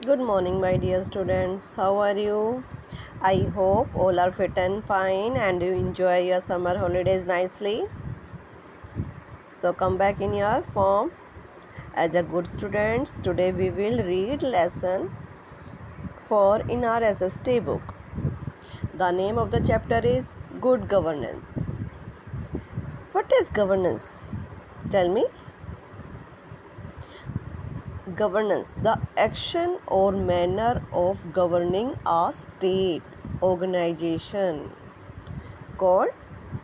Good morning, my dear students. How are you? I hope all are fit and fine and you enjoy your summer holidays nicely. So, come back in your form as a good students. Today, we will read lesson 4 in our SST book. The name of the chapter is Good Governance. What is governance? Tell me. Governance, the action or manner of governing a state organization called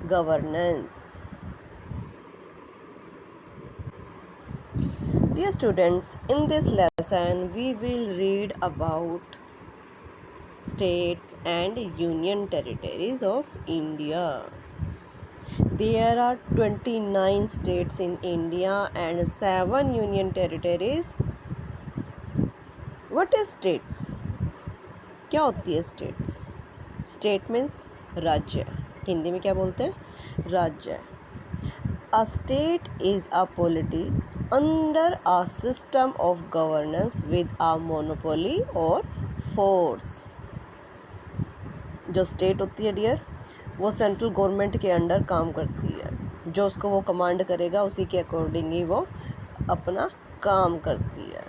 governance. Dear students, in this lesson we will read about states and union territories of India. There are 29 states in India and 7 union territories. What is states? क्या होती है states? State means राज्य. हिंदी में क्या बोलते हैं? राज्य. A state is a polity under a system of governance with a monopoly or force. जो स्टेट होती है डियर, वो सेंट्रल गवर्नमेंट के अंडर काम करती है. जो उसको वो कमांड करेगा उसी के अकॉर्डिंग ही वो अपना काम करती है.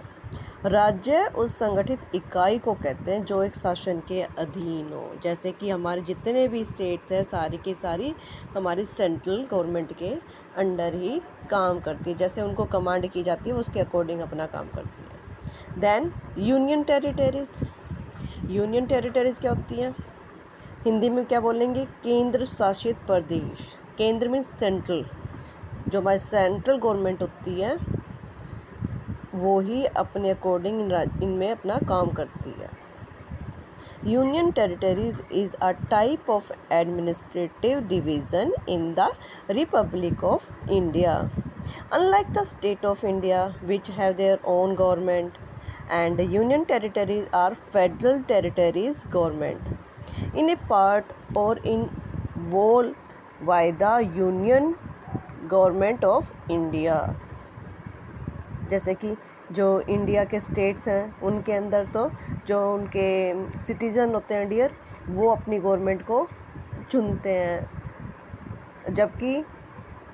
राज्य उस संगठित इकाई को कहते हैं जो एक शासन के अधीन हो. जैसे कि हमारे जितने भी स्टेट्स हैं सारी की सारी हमारी सेंट्रल गवर्नमेंट के अंडर ही काम करती है. जैसे उनको कमांड की जाती है उसके अकॉर्डिंग अपना काम करती है. Then union territories. Union territories क्या होती हैं? हिंदी में क्या बोलेंगे? केंद्र शासित प्रदेश. केंद्र मीन्स सेंट्रल. जो हमारी सेंट्रल गवर्नमेंट होती है वो ही अपने अकॉर्डिंग इनमें अपना काम करती है. Union territories is a type of administrative division in the Republic of India. Unlike the state of India which have their own government and union territories are federal territories government in a part or in whole by the union government of India. जैसे कि जो India के states हैं उनके अंदर तो जो उनके सिटीज़न होते हैं डियर वो अपनी गवर्नमेंट को चुनते हैं, जबकि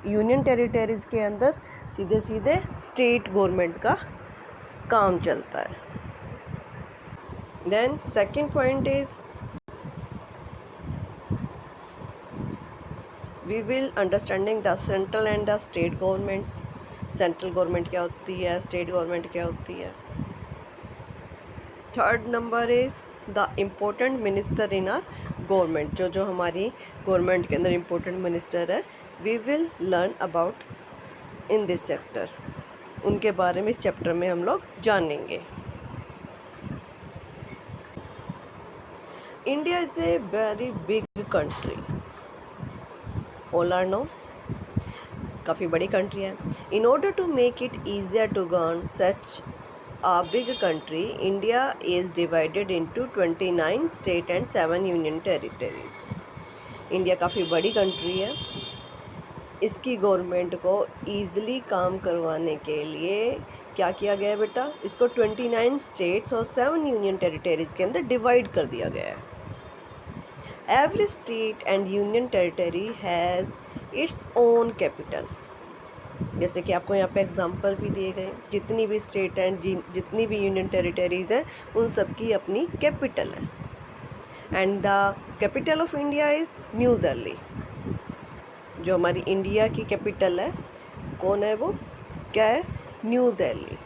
यूनियन टेरिटरीज़ के अंदर सीधे सीधे स्टेट गवर्नमेंट का काम चलता है. Then second point is we will understanding the central and the state governments. Central government क्या होती है, स्टेट गवर्नमेंट क्या होती है. Third number is the important minister in our government. जो जो हमारी गवर्नमेंट के अंदर इम्पोर्टेंट मिनिस्टर है we will learn about in this chapter. उनके बारे में इस चैप्टर में हम लोग जानेंगे. India is a very big country. All are no काफ़ी बड़ी कंट्री है. In order to make it easier to govern such a big country, India is divided into 29 state and 7 union territories. India काफ़ी बड़ी country है. इसकी government को easily काम करवाने के लिए क्या किया गया है बेटा? इसको 29 स्टेट्स और 7 यूनियन टेरिटरीज़ के अंदर डिवाइड कर दिया गया है. Every state and union territory has its own capital. जैसे कि आपको यहाँ पे एग्जांपल भी दिए गए. जितनी भी स्टेट एंड जितनी भी यूनियन टेरिटरीज़ हैं उन सब की अपनी कैपिटल है. And the capital of India is new Delhi. जो हमारी इंडिया की कैपिटल है कौन है वो? क्या है? New Delhi.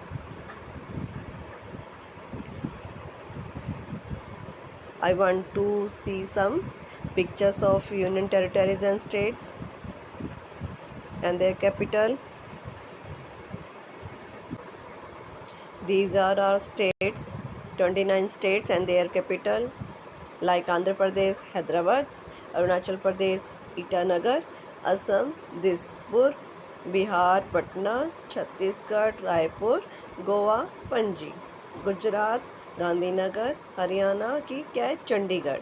I want to see some pictures of union territories and states and their capital. These are our states, 29 states and their capital, like Andhra Pradesh, Hyderabad, Arunachal Pradesh, Itanagar, Assam, Dispur, Bihar, Patna, Chhattisgarh, Raipur, Goa, Panji, Gujarat, Gandhinagar, Haryana की क्या है? Chandigarh,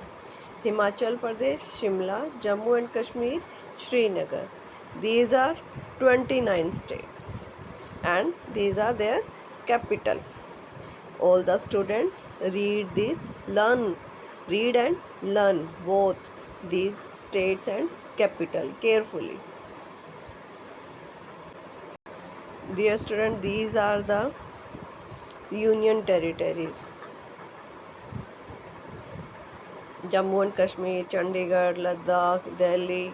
Himachal Pradesh, Shimla, Jammu and Kashmir, Srinagar. These are 29 states and these are their capital. All the students read and learn both these states and capital carefully. Dear student, these are the union territories: Jammu and Kashmir, Chandigarh, Ladakh, Delhi.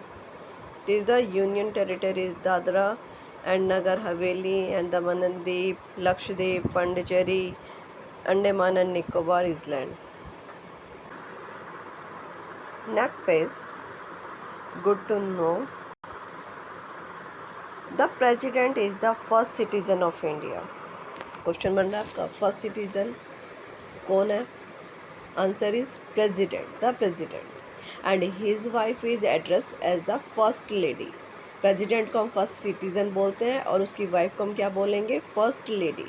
These are union territories: Dadra and Nagar Haveli, Andaman and Deep, Lakshadweep, Pondicherry, Andaman and Nicobar Island. Next page. Good to know. The president is the first citizen of India. Question बन रहा है आपका, first citizen कौन है? Answer is president, the president, and his wife is address as the first lady. President को हम first citizen बोलते हैं और उसकी वाइफ को हम क्या बोलेंगे? First lady.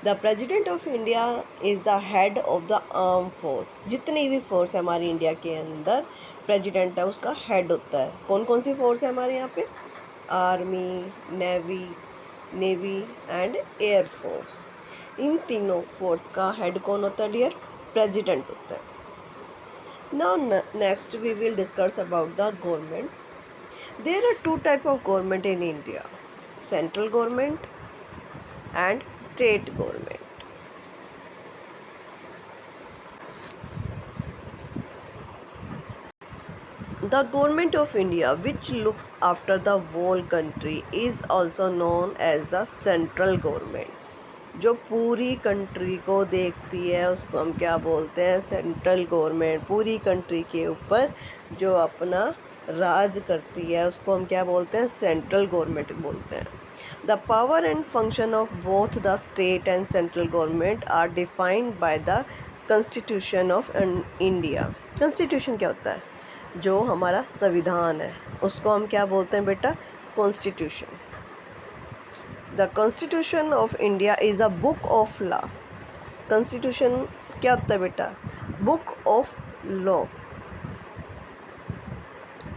The president of India is the head of the arm force. जितनी भी फोर्स है हमारी इंडिया के अंदर, प्रेसिडेंट है उसका हेड होता है. कौन कौन सी फोर्स है हमारे यहाँ पे? Army, navy and air force. इन तीनों फोर्स का हेड कौन होता है डियर? प्रेसिडेंट होता है. Now next we will discuss about the government. There are two type of government in India: central government and state government. The government of India, which looks after the whole country, is also known as the central government. जो पूरी country को देखती है उसको हम क्या बोलते हैं? Central government. पूरी कंट्री के ऊपर जो अपना राज करती है उसको हम क्या बोलते हैं? सेंट्रल गवर्नमेंट बोलते हैं. The power and function of both the state and central government are defined by the Constitution of India. Constitution क्या होता है? जो हमारा संविधान है उसको हम क्या बोलते हैं बेटा? Constitution. The Constitution of India is a book of law. Constitution क्या होता है बेटा? Book of law,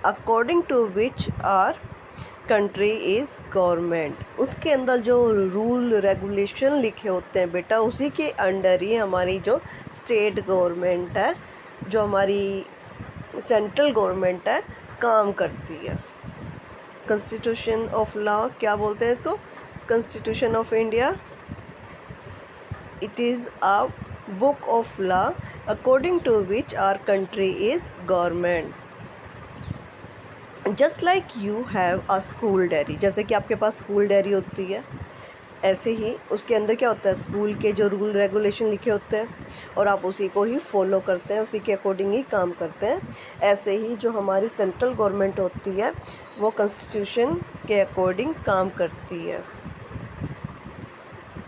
according to which our country is government. उसके अंदर जो रूल रेगुलेशन लिखे होते हैं बेटा, उसी के अंडर ही हमारी जो स्टेट गवर्नमेंट है, जो हमारी सेंट्रल गवर्नमेंट है, काम करती है. कॉन्स्टिट्यूशन ऑफ लॉ क्या बोलते हैं इसको? Constitution of India. It is a book of law according to which our country is government. Just like you have a school diary. जैसे कि आपके पास स्कूल डायरी होती है, ऐसे ही उसके अंदर क्या होता है? स्कूल के जो रूल रेगुलेशन लिखे होते हैं और आप उसी को ही फॉलो करते हैं, उसी के अकॉर्डिंग ही काम करते हैं. ऐसे ही जो हमारी सेंट्रल गवर्नमेंट होती है वो कॉन्स्टिट्यूशन के अकॉर्डिंग काम करती है.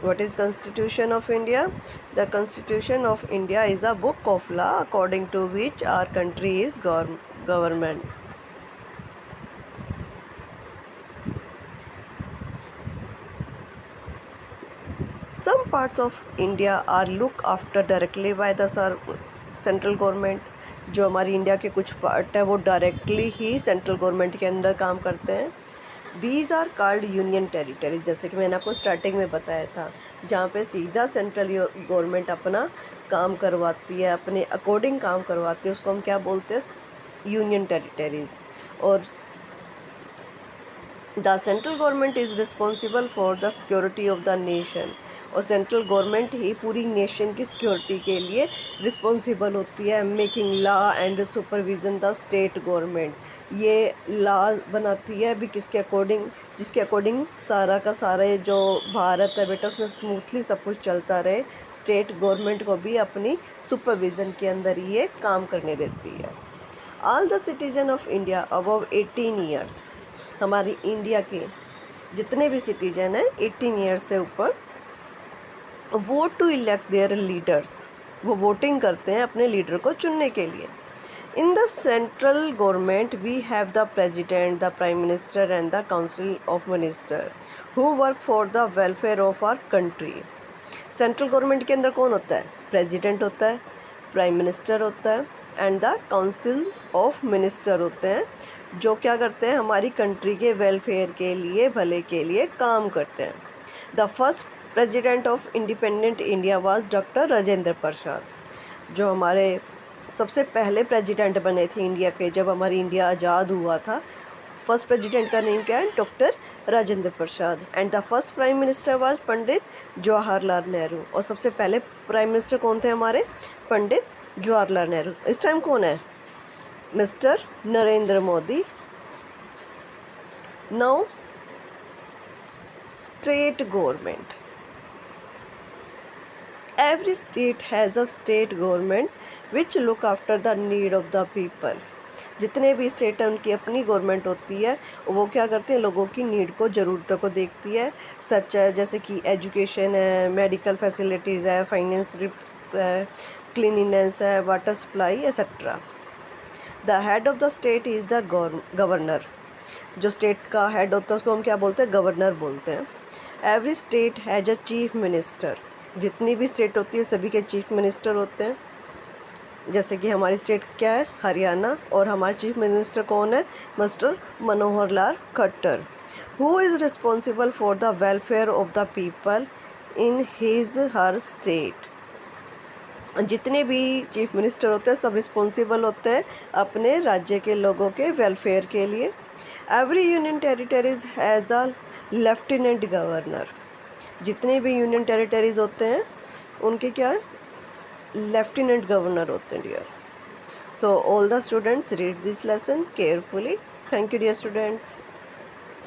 What is constitution of India? The constitution of India is a book of law according to which our country is government. Some parts of India are looked after directly by the central government. जो हमारी India के कुछ part है वो directly ही central government के अंदर काम करते हैं. These are called union territories. जैसे कि मैंने आपको स्टार्टिंग में बताया था, जहाँ पे सीधा सेंट्रल गवर्नमेंट अपना काम करवाती है, अपने अकॉर्डिंग काम करवाती है, उसको हम क्या बोलते हैं? Union territories. और the central government is responsible for the security of the nation. और सेंट्रल गवर्नमेंट ही पूरी नेशन की सिक्योरिटी के लिए रिस्पॉन्सिबल होती है. Making law and supervision the state government. ये लॉ बनाती है अभी किसके अकॉर्डिंग? जिसके अकॉर्डिंग सारा का सारा ये जो भारत है बेटा उसमें स्मूथली सब कुछ चलता रहे. स्टेट गवर्नमेंट को भी अपनी सुपरविज़न के अंदर ये काम करने देती है. All the citizen of India above 18 years. हमारी इंडिया के जितने भी सिटीजन हैं 18 ईयर्स से ऊपर, vote to elect their leaders. वो वोटिंग करते हैं अपने लीडर को चुनने के लिए. In the central government we have the president, the prime minister and the council of minister who work for the welfare of our country. Central government के अंदर कौन होता है? प्रेसिडेंट होता है, प्राइम मिनिस्टर होता है and the council of minister होते हैं, जो क्या करते हैं? हमारी कंट्री के वेलफेयर के लिए, भले के लिए काम करते हैं. The first president of independent India was doctor Rajendra Prasad. जो हमारे सबसे पहले प्रेसिडेंट बने थे इंडिया के, जब हमारी इंडिया आज़ाद हुआ था, फर्स्ट प्रेसिडेंट का नेम क्या है? Doctor Rajendra Prasad. And the first prime minister was Pandit Jawaharlal Nehru. और सबसे पहले प्राइम मिनिस्टर कौन थे हमारे? पंडित जवाहरलाल नेहरू। इस टाइम कौन है? Mister Narendra Modi. Now state government. Every state has a state government which look after the need of the people। जितने भी स्टेट हैं उनकी अपनी गवर्नमेंट होती है, वो क्या करते हैं? लोगों की नीड को, ज़रूरतों को देखती है। सच है जैसे कि एजुकेशन है, मेडिकल फैसिलिटीज़ है, फाइनेंस है, क्लीनिनेस है, water supply etcetera. The head of the state is the governor. जो स्टेट का हेड होता है उसको हम क्या बोलते हैं? गवर्नर बोलते हैं। Every state has a chief minister. जितनी भी स्टेट होती है सभी के चीफ मिनिस्टर होते हैं। जैसे कि हमारी स्टेट क्या है? हरियाणा। और हमारे चीफ मिनिस्टर कौन है? Mister Manohar Lal Khattar. Who is responsible for the welfare of the people in his her state. जितने भी चीफ मिनिस्टर होते हैं सब रिस्पॉन्सिबल होते हैं अपने राज्य के लोगों के वेलफेयर के लिए। Every union territories has a lieutenant governor. जितने भी यूनियन टेरिटरीज होते हैं उनके क्या है? लेफ्टिनेंट गवर्नर होते हैं dear. So all the students read this lesson carefully. Thank you dear students.